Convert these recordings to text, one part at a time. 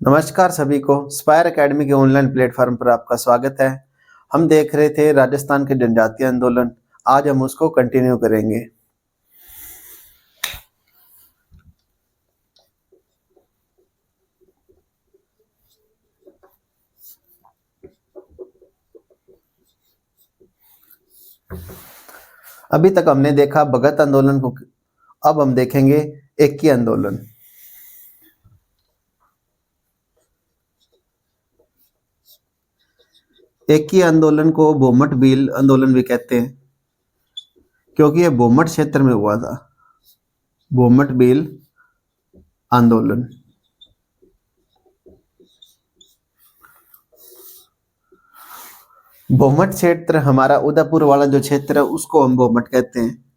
नमस्कार सभी को स्पायर एकेडमी के ऑनलाइन प्लेटफॉर्म पर आपका स्वागत है। हम देख रहे थे राजस्थान के जनजातीय आंदोलन। आज हम उसको कंटिन्यू करेंगे। अभी तक हमने देखा भगत आंदोलन को, अब हम देखेंगे एकी आंदोलन। एकी आंदोलन को भूमट भील आंदोलन भी कहते हैं, क्योंकि यह भूमट क्षेत्र में हुआ था। भूमट भील आंदोलन। भूमट क्षेत्र हमारा उदयपुर वाला जो क्षेत्र है उसको हम भूमट कहते हैं।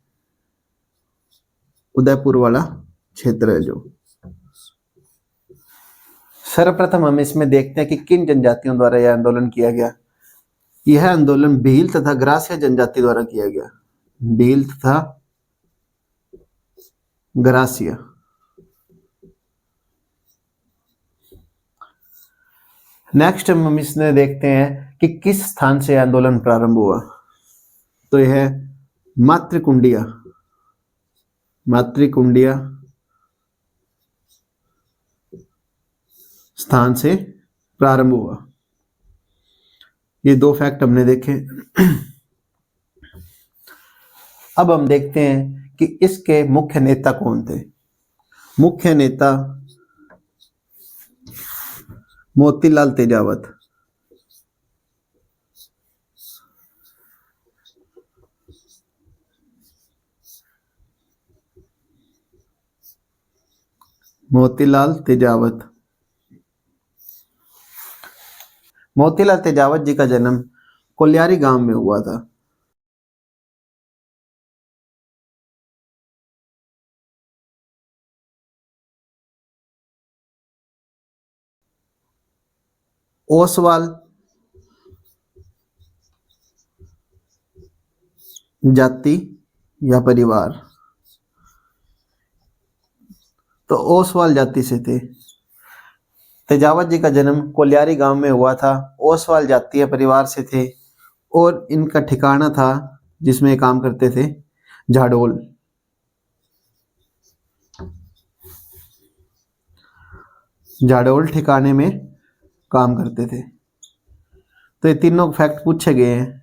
उदयपुर वाला क्षेत्र है जो। सर्वप्रथम हम इसमें देखते हैं कि किन जनजातियों द्वारा यह आंदोलन किया गया। यह आंदोलन भील तथा ग्रासिया जनजाति द्वारा किया गया। भील तथा ग्रासिया। नेक्स्ट हम इसमें देखते हैं कि किस स्थान से आंदोलन प्रारंभ हुआ। तो यह मातृकुंडिया स्थान से प्रारंभ हुआ। ये दो फैक्ट हमने देखे। अब हम देखते हैं कि इसके मुख्य नेता कौन थे। मुख्य नेता मोतीलाल तेजावत। मोतीलाल तेजावत। मोतीलाल तेजावत जी का जन्म कोल्यारी गांव में हुआ था। ओसवाल जाति या परिवार, तो ओसवाल जाति से थे। तेजावत जी का जन्म कोल्यारी गांव में हुआ था। ओसवाल जातीय परिवार से थे और इनका ठिकाना था जिसमें काम करते थे झाडोल। झाडोल ठिकाने में काम करते थे। तो ये तीनों फैक्ट पूछे गए हैं।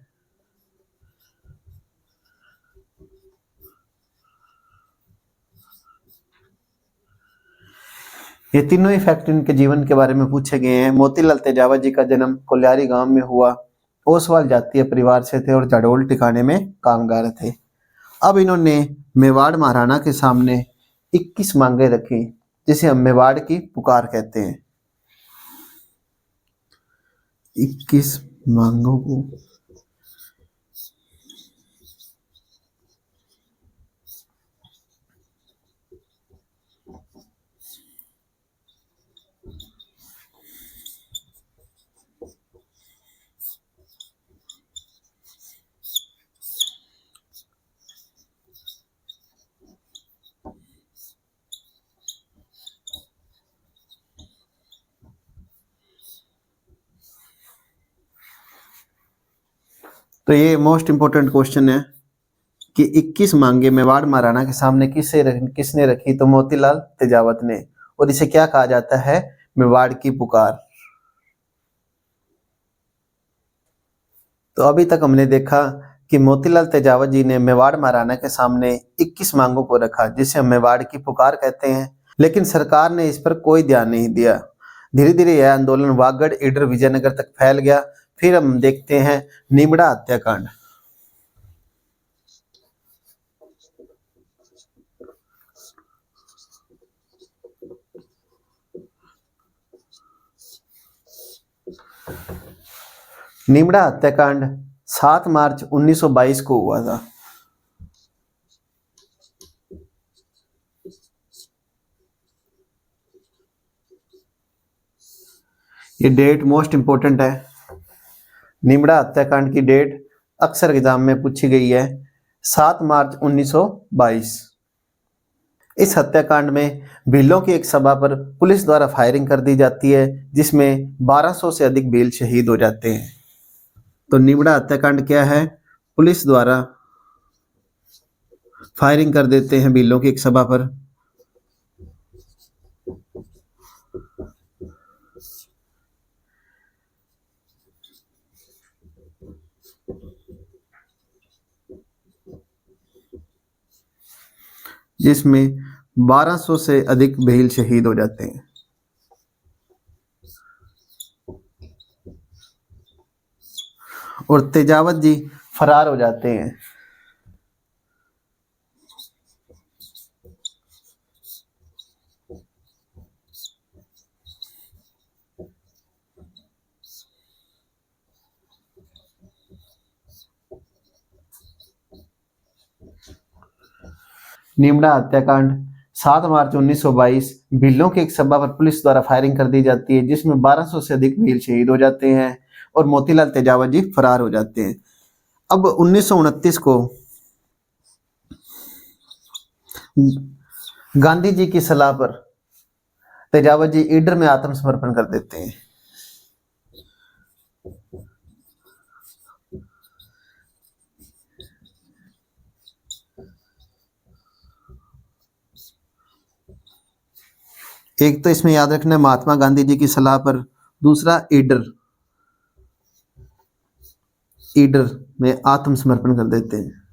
ये तीनों ही फैक्ट इनके जीवन के बारे में पूछे गए हैं। मोतीलाल तेजावत जी का जन्म कोल्यारी गांव में हुआ, ओसवाल जातीय परिवार से थे और झाडोल ठिकाने में कामगार थे। अब इन्होंने मेवाड़ महाराणा के सामने 21 मांगे रखी, जिसे हम मेवाड़ की पुकार कहते हैं। 21 मांगों को तो ये मोस्ट इंपोर्टेंट क्वेश्चन है कि 21 मांगे मेवाड़ महाराणा के सामने किसने रखी। तो मोतीलाल तेजावत ने। और इसे क्या कहा जाता है? मेवाड़ की पुकार। तो अभी तक हमने देखा कि मोतीलाल तेजावत जी ने मेवाड़ महाराणा के सामने 21 मांगों को रखा, जिसे हम मेवाड़ की पुकार कहते हैं। लेकिन सरकार ने इस पर कोई ध्यान नहीं दिया। धीरे धीरे यह आंदोलन वागड़, ईडर, विजयनगर तक फैल गया। फिर हम देखते हैं नीमड़ा हत्याकांड। नीमड़ा हत्याकांड 7 मार्च 1922 को हुआ था। ये डेट मोस्ट इंपोर्टेंट है। नीमड़ा हत्याकांड की डेट अक्सर एग्जाम में पूछी गई है, 7 मार्च 1922। इस हत्याकांड में भीलों की एक सभा पर पुलिस द्वारा फायरिंग कर दी जाती है, जिसमें 1200 से अधिक भील शहीद हो जाते हैं। तो निबड़ा हत्याकांड क्या है? पुलिस द्वारा फायरिंग कर देते हैं भीलों की एक सभा पर, जिसमें 1200 से अधिक भील शहीद हो जाते हैं। और तेजावत जी फरार हो जाते हैं। निमड़ा हत्याकांड 7 मार्च 1922 भीलों की एक सभा पर पुलिस द्वारा फायरिंग कर दी जाती है, जिसमें 1200 से अधिक भील शहीद हो जाते हैं और मोतीलाल तेजावत जी फरार हो जाते हैं। अब 1929 को गांधी जी की सलाह पर तेजावत जी ईडर में आत्मसमर्पण कर देते हैं। एक तो इसमें याद रखना महात्मा गांधी जी की सलाह पर, दूसरा ईडर ईडर में आत्मसमर्पण कर देते हैं।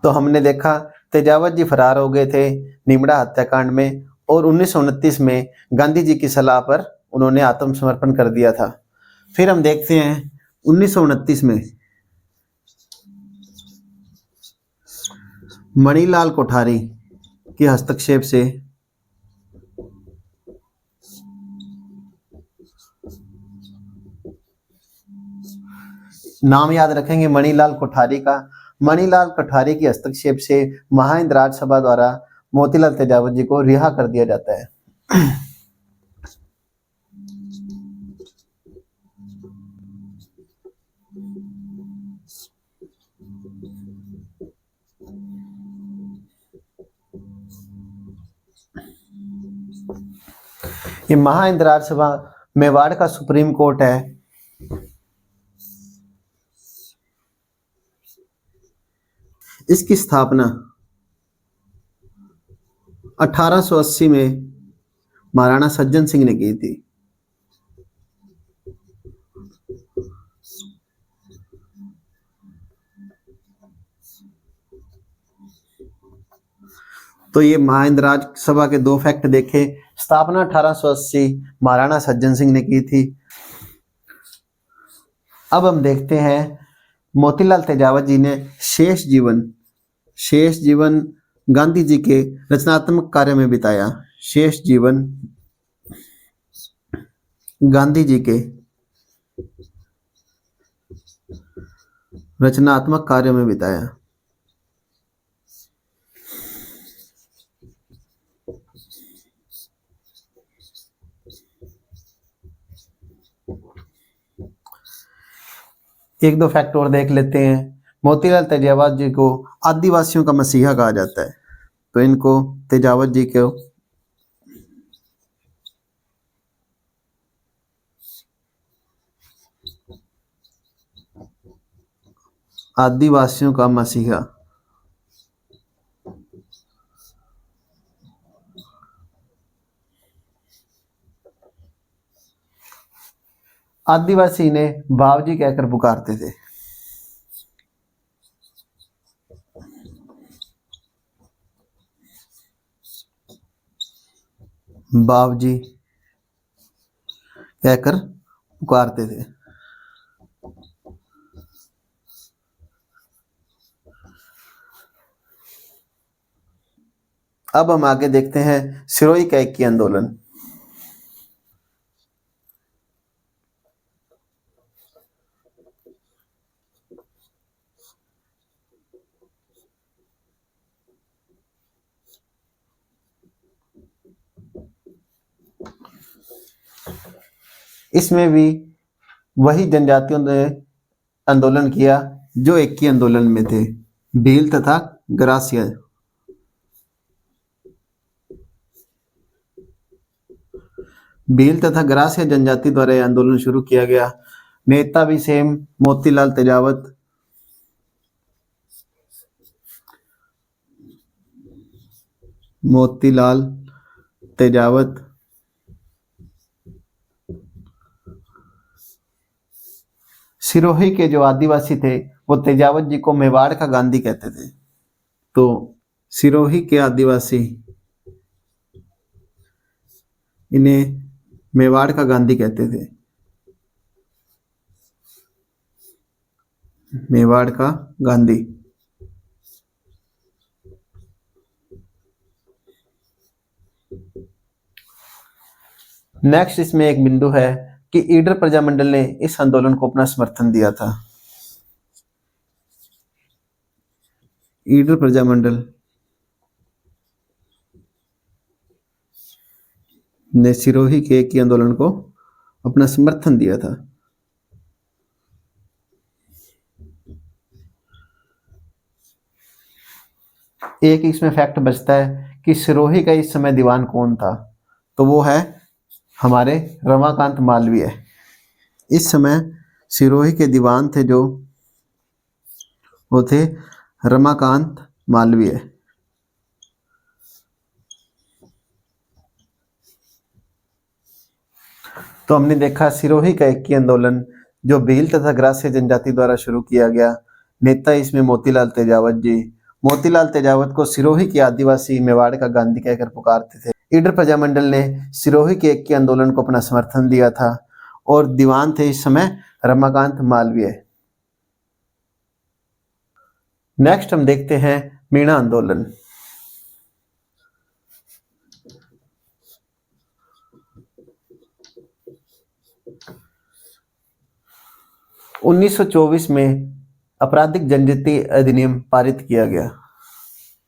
तो हमने देखा तेजावत जी फरार हो गए थे निमड़ा हत्याकांड में, और 1929 में गांधी जी की सलाह पर उन्होंने आत्मसमर्पण कर दिया था। फिर हम देखते हैं 1929 में मणिलाल कोठारी के हस्तक्षेप से नाम याद रखेंगे मणिलाल कोठारी का। मणिलाल कोठारी के हस्तक्षेप से महाइंद राज्यसभा द्वारा मोतीलाल तेजावत जी को रिहा कर दिया जाता है। ये महाइंद राज्यसभा मेवाड़ का सुप्रीम कोर्ट है। इसकी स्थापना 1880 में महाराणा सज्जन सिंह ने की थी। तो ये महाइंद राज्यसभा के दो फैक्ट देखे। स्थापना 1880 महाराणा सज्जन सिंह ने की थी। अब हम देखते हैं मोतीलाल तेजावत जी ने शेष जीवन गांधी जी के रचनात्मक कार्य में बिताया। शेष जीवन गांधी जी के रचनात्मक कार्य में बिताया। एक दो फैक्ट और देख लेते हैं। मोतीलाल तेजावत जी को आदिवासियों का मसीहा कहा जाता है। तो इनको तेजावत जी को आदिवासियों का मसीहा आदिवासी इन्हें बावजी कहकर पुकारते थे। बावजी कहकर पुकारते थे। अब हम आगे देखते हैं सिरोही कैकी आंदोलन। इसमें भी वही जनजातियों ने आंदोलन किया जो एक ही आंदोलन में थे, भील तथा ग्रासिया। भील तथा ग्रासिया जनजाति द्वारा यह आंदोलन शुरू किया गया। नेता भी सेम मोतीलाल तेजावत, मोतीलाल तेजावत सिरोही के जो आदिवासी थे वो तेजावत जी को मेवाड़ का गांधी कहते थे। तो सिरोही के आदिवासी इन्हें मेवाड़ का गांधी कहते थे, मेवाड़ का गांधी। नेक्स्ट इसमें एक बिंदु है कि ईडर प्रजामंडल ने इस आंदोलन को अपना समर्थन दिया था। ईडर प्रजामंडल ने सिरोही के एक ही आंदोलन को अपना समर्थन दिया था। एक इसमें फैक्ट बचता है कि सिरोही का इस समय दीवान कौन था, तो वो है हमारे रमाकांत मालवीय। इस समय सिरोही के दीवान थे जो वो थे रमाकांत मालवीय। तो हमने देखा सिरोही का एक ही आंदोलन जो भील तथा ग्रासिया जनजाति द्वारा शुरू किया गया। नेता इसमें मोतीलाल तेजावत जी। मोतीलाल तेजावत को सिरोही के आदिवासी मेवाड़ का गांधी कहकर पुकारते थे। ईडर प्रजामंडल ने सिरोही के एक ही आंदोलन को अपना समर्थन दिया था और दीवान थे इस समय रमाकांत मालवीय। नेक्स्ट हम देखते हैं मीणा आंदोलन। (1924) में आपराधिक जनजाति अधिनियम पारित किया गया।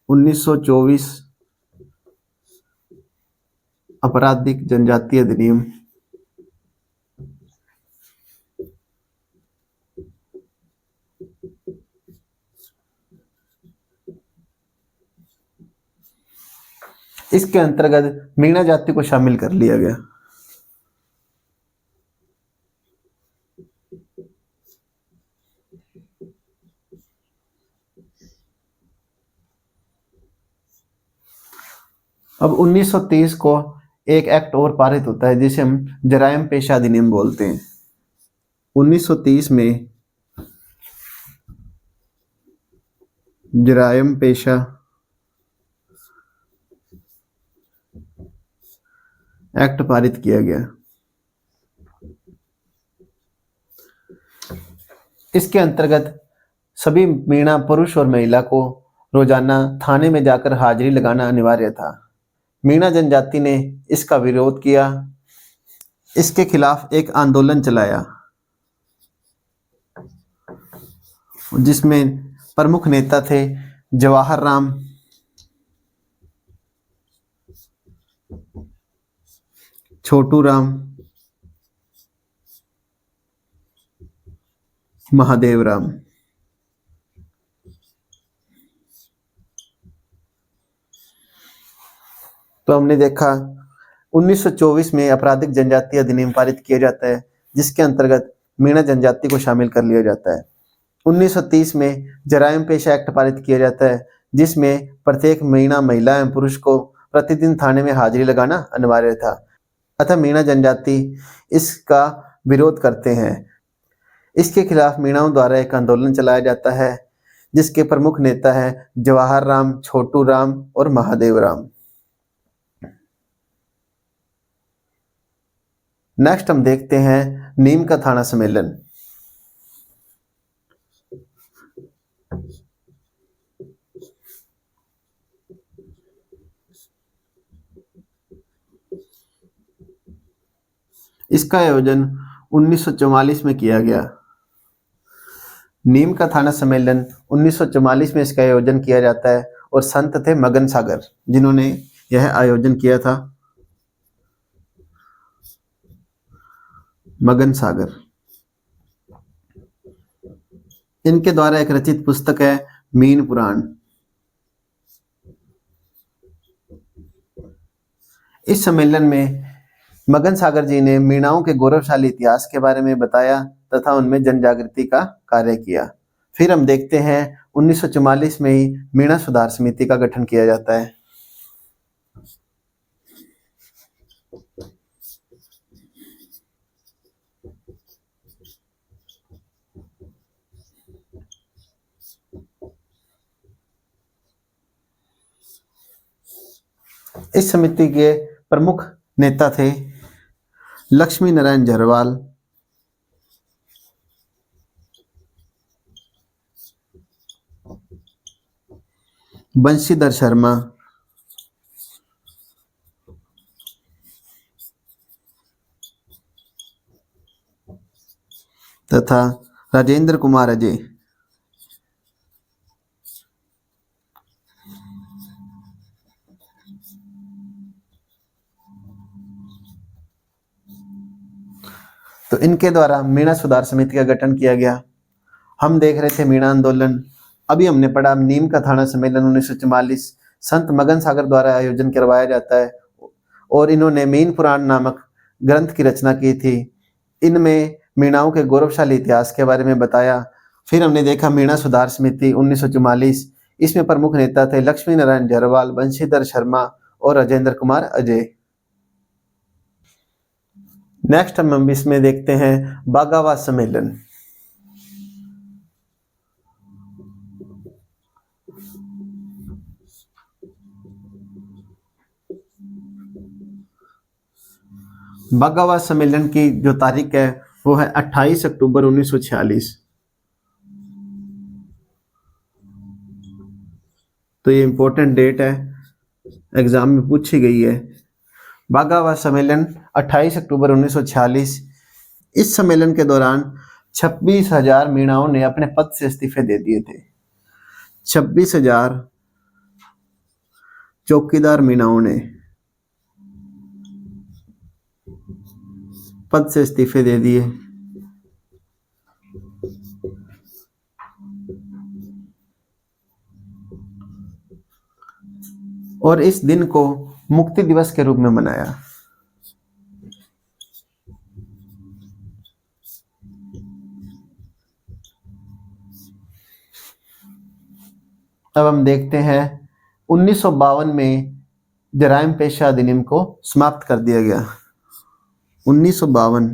1924 आपराधिक जनजाति अधिनियम। इसके अंतर्गत मीणा जाति को शामिल कर लिया गया। अब 1930 को एक एक्ट और पारित होता है जिसे हम जरायम पेशा अधिनियम बोलते हैं। 1930 में जरायम पेशा एक्ट पारित किया गया। इसके अंतर्गत सभी मीणा पुरुष और महिला को रोजाना थाने में जाकर हाजिरी लगाना अनिवार्य था। मीणा जनजाति ने इसका विरोध किया, इसके खिलाफ एक आंदोलन चलाया जिसमें प्रमुख नेता थे जवाहर राम, छोटू राम, महादेव राम। तो हमने देखा 1924 में आपराधिक जनजाति अधिनियम पारित किया जाता है जिसके अंतर्गत मीणा जनजाति को शामिल कर लिया जाता है। 1930 में जरायम पेशा एक्ट पारित किया जाता है जिसमें प्रत्येक मीणा महिला एवं पुरुष को प्रतिदिन थाने में हाजिरी लगाना अनिवार्य था। अतः मीणा जनजाति इसका विरोध करते हैं। इसके खिलाफ मीणाओं द्वारा एक आंदोलन चलाया जाता है जिसके प्रमुख नेता है जवाहर राम, छोटू राम और महादेव राम। नेक्स्ट हम देखते हैं नीम का थाना सम्मेलन। इसका आयोजन 1944 में किया गया। नीम का थाना सम्मेलन 1944 में इसका आयोजन किया जाता है और संत थे मगन सागर जिन्होंने यह आयोजन किया था। मगन सागर। इनके द्वारा एक रचित पुस्तक है मीन पुराण। इस सम्मेलन में मगन सागर जी ने मीणाओं के गौरवशाली इतिहास के बारे में बताया तथा उनमें जन जागृति का कार्य किया। फिर हम देखते हैं 1944 में ही मीणा सुधार समिति का गठन किया जाता है। इस समिति के प्रमुख नेता थे लक्ष्मी नारायण झरवाल, बंशीधर शर्मा, तथा राजेंद्र कुमार अजय। तो इनके द्वारा मीणा सुधार समिति का गठन किया गया। हम देख रहे थे मीणा आंदोलन, अभी हमने पढ़ा नीम का थाना सम्मेलन 1944 संत मगन सागर द्वारा आयोजन करवाया जाता है और इन्होंने मीन पुराण नामक ग्रंथ की रचना की थी। इनमें मीणाओं के गौरवशाली इतिहास के बारे में बताया। फिर हमने देखा मीणा सुधार समिति 1944, इसमें प्रमुख नेता थे लक्ष्मी नारायण झरवाल, बंशीधर शर्मा और राजेंद्र कुमार अजय। नेक्स्ट हम इसमें देखते हैं बागावास सम्मेलन। बागावास सम्मेलन की जो तारीख है वो है 28 अक्टूबर 1946। तो ये इंपॉर्टेंट डेट है, एग्जाम में पूछी गई है। बागावास सम्मेलन 28 अक्टूबर 1946। इस सम्मेलन के दौरान 26,000 मीणाओं ने अपने पद से इस्तीफे दे दिए थे। 26,000 चौकीदार मीणाओं ने पद से इस्तीफे दे दिए। और इस दिन को मुक्ति दिवस के रूप में मनाया। अब हम देखते हैं 1952 में जराइम पेशा अधिनियम को समाप्त कर दिया गया। 1952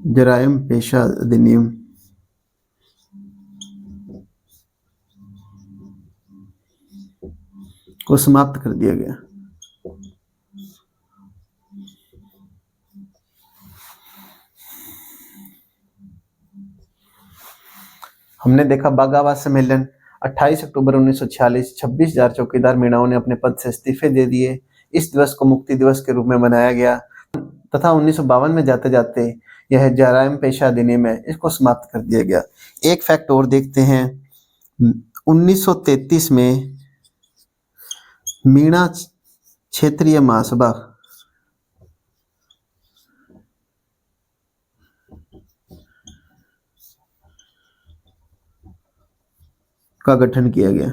जराइम पेशा अधिनियम को समाप्त कर दिया गया। हमने देखा बागावास सम्मेलन 28 अक्टूबर 1946, 26,000 चौकीदार मीणाओं ने अपने पद से इस्तीफे दे दिए। इस दिवस को मुक्ति दिवस के रूप में मनाया गया तथा 1952 में जाते जाते यह जराइम पेशा अधिनियम है, इसको समाप्त कर दिया गया। एक फैक्ट और देखते हैं, 1933 में मीणा क्षेत्रीय महासभा का गठन किया गया।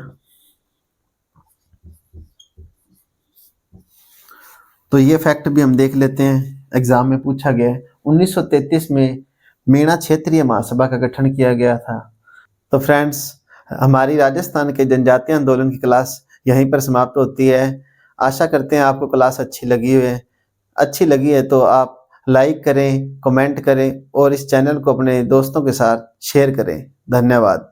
तो ये फैक्ट भी हम देख लेते हैं, एग्जाम में पूछा गया है। 1933 में मीणा क्षेत्रीय महासभा का गठन किया गया था। तो फ्रेंड्स, हमारी राजस्थान के जनजातीय आंदोलन की क्लास यहीं पर समाप्त होती है। आशा करते हैं आपको क्लास अच्छी लगी है तो आप लाइक करें, कमेंट करें और इस चैनल को अपने दोस्तों के साथ शेयर करें। धन्यवाद।